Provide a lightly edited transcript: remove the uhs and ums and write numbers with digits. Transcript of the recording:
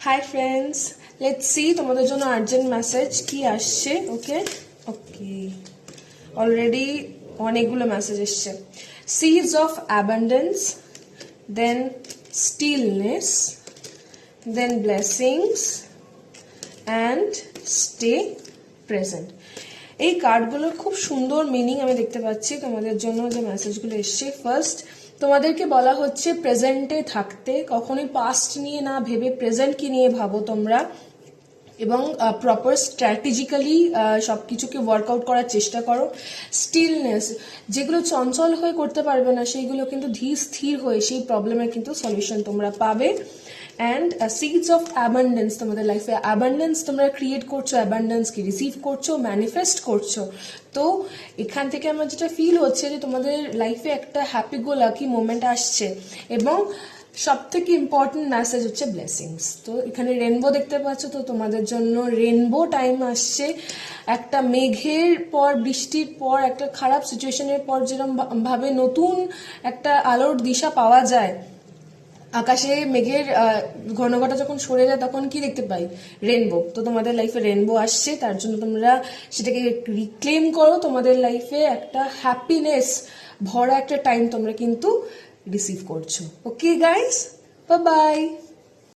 Hi friends, let's see তোমাদের জন্য urgent message কি আসছে। ওকে ওকে, অলরেডি অনেকগুলো মেসেজ এসছে। Seeds of abundance, then stillness, then blessings and stay present. এই কার্ডগুলোর খুব সুন্দর মিনিং আমি দেখতে পাচ্ছি তোমাদের জন্য যে মেসেজগুলো এসছে। ফার্স্ট, তোমাদেরকে বলা হচ্ছে প্রেজেন্টে থাকতে, কখনোই পাস্ট নিয়ে না ভেবে প্রেজেন্ট কি নিয়ে ভাবো তোমরা, এবং প্রপার স্ট্র্যাটেজিক্যালি সবকিছুকে ওয়ার্কআউট করার চেষ্টা করো। স্টিলনেস, যেগুলো চঞ্চল হয়ে করতে পারবে না সেইগুলো কিন্তু ধীর স্থির হয়ে সেই প্রবলেমের কিন্তু সলিউশন তোমরা পাবে। অ্যান্ড সিডস অফ অ্যাবান্ডেন্স, তোমাদের লাইফে অ্যাবান্ডেন্স তোমরা ক্রিয়েট করছো, অ্যাবান্ডেন্সকে রিসিভ করছো, ম্যানিফেস্ট করছো। তো এখান থেকে আমার যেটা ফিল হচ্ছে যে তোমাদের লাইফে একটা হ্যাপি গো লাকি মোমেন্ট আসছে, এবং সব থেকে ইম্পর্টেন্ট মেসেজ হচ্ছে ব্লেসিংস। তো এখানে রেনবো দেখতে পাচ্ছ, তো তোমাদের জন্য রেনবো টাইম আসছে। একটা মেঘের পর, বৃষ্টির পর, একটা খারাপ সিচুয়েশনের পর যেরকম ভাবে নতুন একটা আলোর দিশা পাওয়া যায়, আকাশে মেঘের ঘনঘটা যখন সরে যায় তখন কি দেখতে পাই? রেনবো। তো তোমাদের লাইফে রেনবো আসছে, তার জন্য তোমরা সেটাকে রিক্লেম করো। তোমাদের লাইফে একটা হ্যাপিনেস ভরা একটা টাইম তোমরা কিন্তু রিসিভ করছো। Okay guys, bye bye.